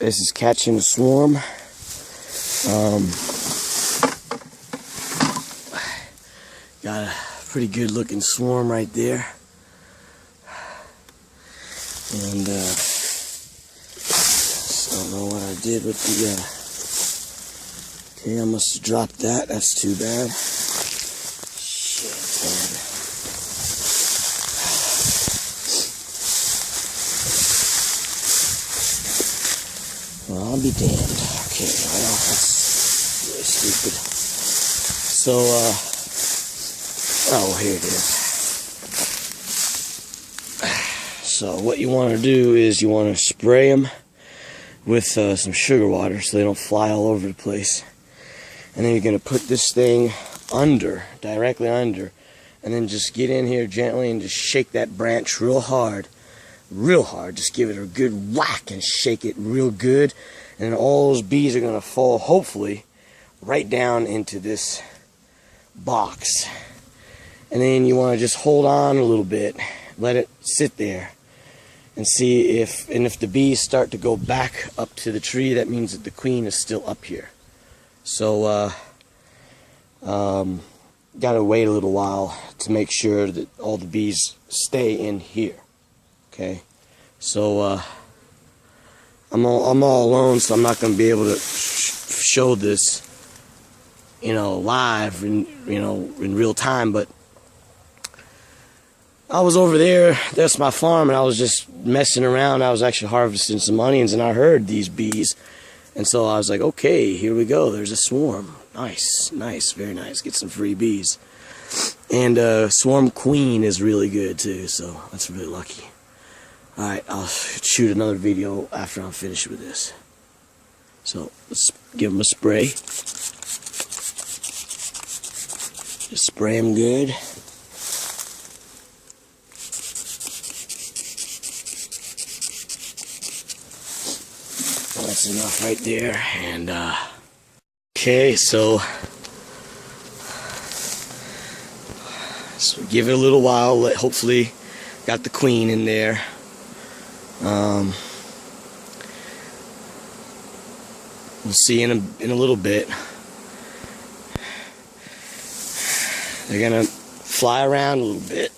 This is catching a swarm. Got a pretty good looking swarm right there. And just don't know what I did with the okay, I must have dropped that. That's too bad. Shit, man. Well, I'll be damned. Okay, well, that's really stupid. So, oh, here it is. So what you want to do is you want to spray them with some sugar water so they don't fly all over the place. And then you're going to put this thing under, directly under, and then just get in here gently and just shake that branch real hard. Real hard. Just give it a good whack and shake it real good. And then all those bees are going to fall, hopefully, right down into this box. And then you want to just hold on a little bit, let it sit there, and see if the bees start to go back up to the tree, that means that the queen is still up here. So gotta wait a little while to make sure that all the bees stay in here. Okay, so I'm all alone, so I'm not gonna be able to show this, live in real time, but I was over there, that's my farm, and I was just messing around. I was actually harvesting some onions, and I heard these bees. And so I was like, okay, here we go. There's a swarm. Nice, nice, very nice. Get some free bees. And swarm queen is really good, too, so that's really lucky. Alright, I'll shoot another video after I'm finished with this. So, let's give them a spray. Just spray them good. That's enough right there. And okay, so give it a little while. Hopefully got the queen in there. We'll see in a little bit. They're gonna fly around a little bit.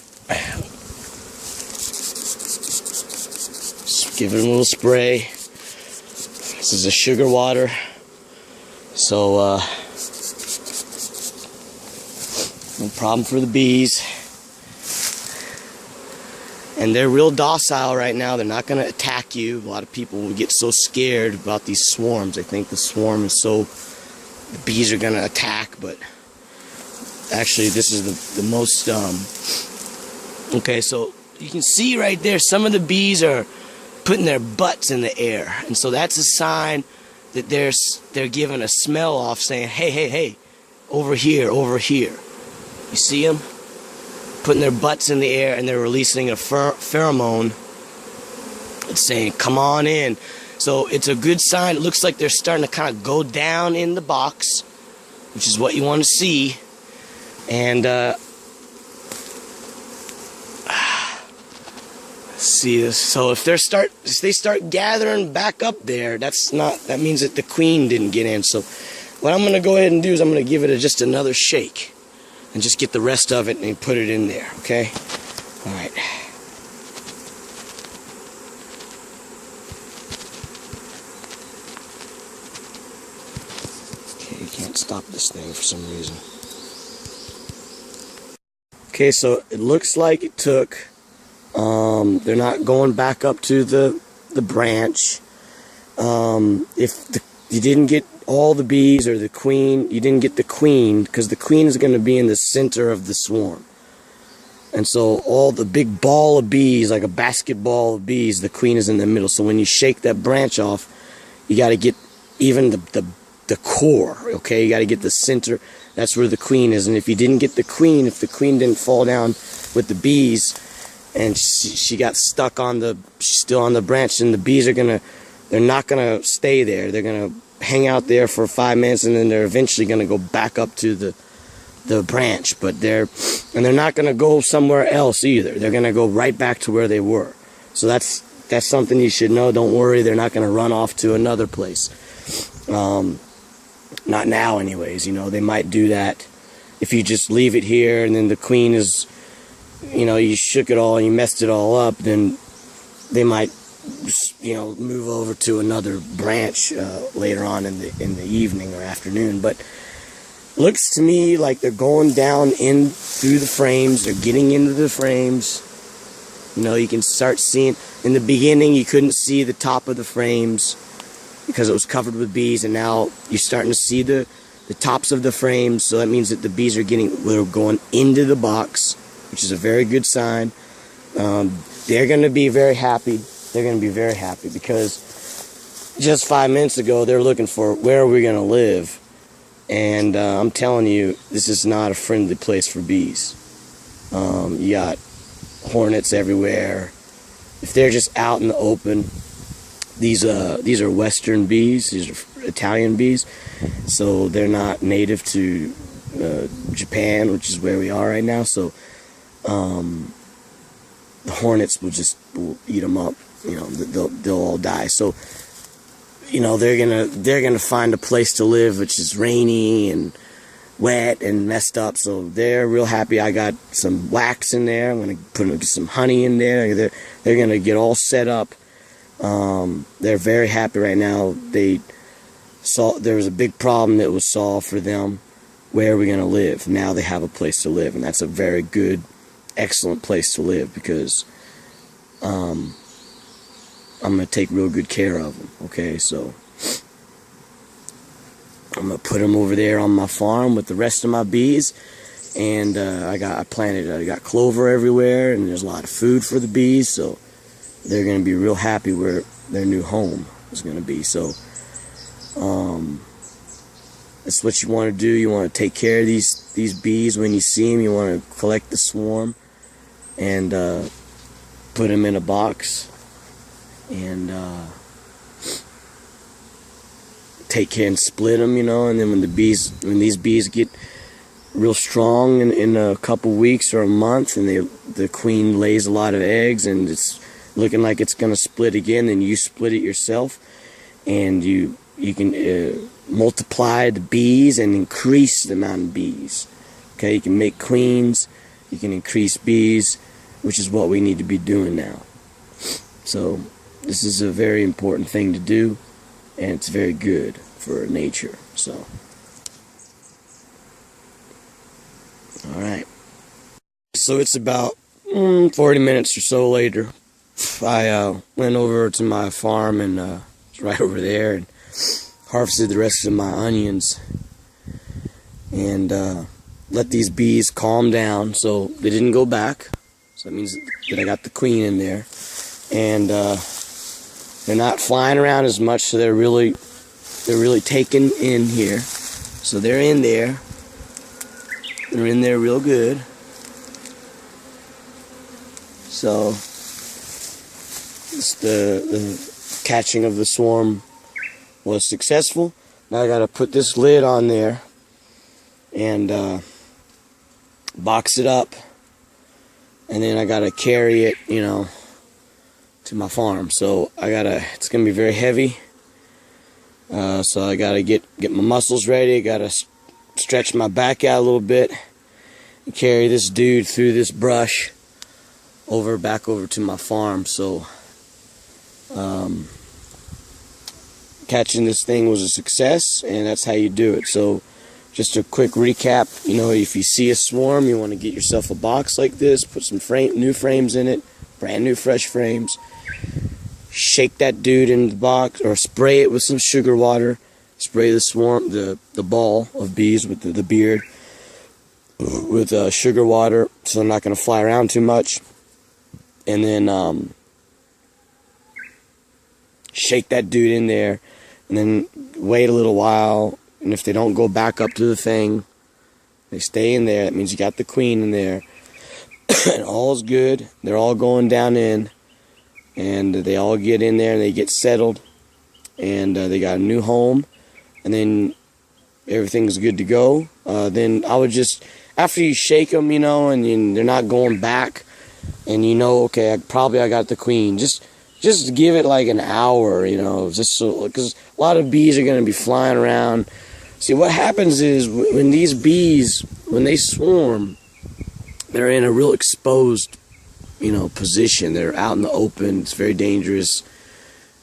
Just give it a little spray. This is a sugar water, so no problem for the bees. And they're real docile right now. They're not going to attack you. A lot of people will get so scared about these swarms. They think the swarm is so, the bees are going to attack, but actually this is the most, okay, so you can see right there, some of the bees are putting their butts in the air, and so that's a sign that they're giving a smell off, saying, hey, hey, hey, over here, over here. You see them putting their butts in the air, and they're releasing a pheromone. It's saying, come on in. So it's a good sign. It looks like they're starting to kind of go down in the box, which is what you want to see. And see this. So if they start gathering back up there, that means that the queen didn't get in. So what I'm going to go ahead and do is I'm going to give it just another shake and just get the rest of it and put it in there, okay? All right. Okay, you can't stop this thing for some reason. Okay, so it looks like it took they're not going back up to the branch. If you didn't get all the bees or the queen, you didn't get the queen, because the queen is going to be in the center of the swarm. And so all the big ball of bees, like a basketball of bees, the queen is in the middle. So when you shake that branch off, you got to get even the core, okay? You got to get the center. That's where the queen is. And if you didn't get the queen, if the queen didn't fall down with the bees, and she got stuck still on the branch, and the bees they're not gonna stay there. They're gonna hang out there for 5 minutes, and then they're eventually gonna go back up to the branch. But they're not gonna go somewhere else either. They're gonna go right back to where they were. So that's that's something you should know. Don't worry, they're not going to run off to another place. Not now anyways. You know, they might do that if you just leave it here and then the queen is, you know, you shook it all, you messed it all up, then they might, you know, move over to another branch later on in the evening or afternoon. But looks to me like they're going down in through the frames. They're getting into the frames. You know, you can start seeing. In the beginning, you couldn't see the top of the frames because it was covered with bees, and now you're starting to see the tops of the frames. So that means that the bees are going into the box, which is a very good sign. They're going to be very happy. They're going to be very happy because just 5 minutes ago, they're looking for where are we going to live. And I'm telling you, this is not a friendly place for bees. You got hornets everywhere. If they're just out in the open, these are Western bees. These are Italian bees, so they're not native to Japan, which is where we are right now. So the hornets will eat them up. You know, they'll all die. So, you know, they're gonna find a place to live which is rainy and wet and messed up. So they're real happy. I got some wax in there. I'm gonna put some honey in there. They're gonna get all set up. They're very happy right now. They saw there was a big problem that was solved for them. Where are we gonna live? Now they have a place to live, and that's a very good, excellent place to live because I'm going to take real good care of them, okay? So I'm going to put them over there on my farm with the rest of my bees, and I got clover everywhere, and there's a lot of food for the bees, so they're going to be real happy where their new home is going to be. So that's what you want to do. You want to take care of these bees when you see them. You want to collect the swarm and put them in a box and take care and split them, you know. And then when these bees get real strong in a couple weeks or a month, and the queen lays a lot of eggs and it's looking like it's going to split again, then you split it yourself, and you can multiply the bees and increase the amount of bees. Okay, you can make queens, you can increase bees, which is what we need to be doing now. So this is a very important thing to do, and it's very good for nature. So, all right. So it's about 40 minutes or so later. I went over to my farm, and it's right over there, and harvested the rest of my onions, and let these bees calm down so they didn't go back. So that means that I got the queen in there, and they're not flying around as much, so they're really taken in here. So they're in there. They're in there real good. So the catching of the swarm was successful. Now I gotta put this lid on there and box it up, and then I gotta carry it, you know, to my farm. So it's gonna be very heavy. So I gotta get my muscles ready. I gotta stretch my back out a little bit and carry this dude through this brush back over to my farm. So catching this thing was a success, and that's how you do it. So just a quick recap, you know, if you see a swarm, you want to get yourself a box like this, put some new frames in it, brand new fresh frames, shake that dude in the box, or spray it with some sugar water, spray the swarm, the ball of bees with the beard with sugar water so they're not going to fly around too much, and then shake that dude in there, and then wait a little while, and if they don't go back up to the thing, they stay in there. That means you got the queen in there, and all's good. They're all going down in, and they all get in there, and they get settled, and they got a new home, and then everything's good to go. Then I would just, after you shake them, you know, and they're not going back, and you know, okay, I got the queen, just just give it like an hour, you know, just so, because a lot of bees are going to be flying around. See, what happens is when these bees, when they swarm, they're in a real exposed, you know, position. They're out in the open. It's very dangerous.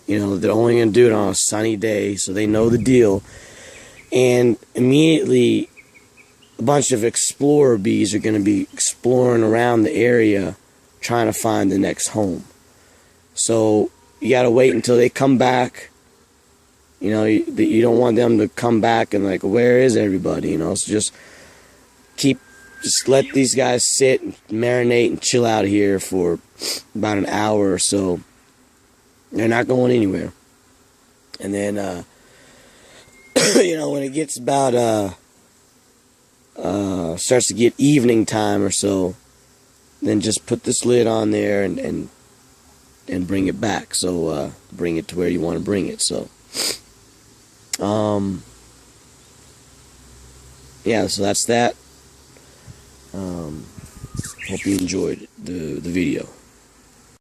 You know, they're only going to do it on a sunny day, so they know the deal. And immediately, a bunch of explorer bees are going to be exploring around the area trying to find the next home. So you got to wait until they come back. You know, you don't want them to come back and like, where is everybody? You know, so just let these guys sit and marinate and chill out here for about an hour or so. They're not going anywhere. And then, you know, when it gets about, starts to get evening time or so, then just put this lid on there and bring it back. So, bring it to where you want to bring it. So, yeah, so that's that. Hope you enjoyed the video.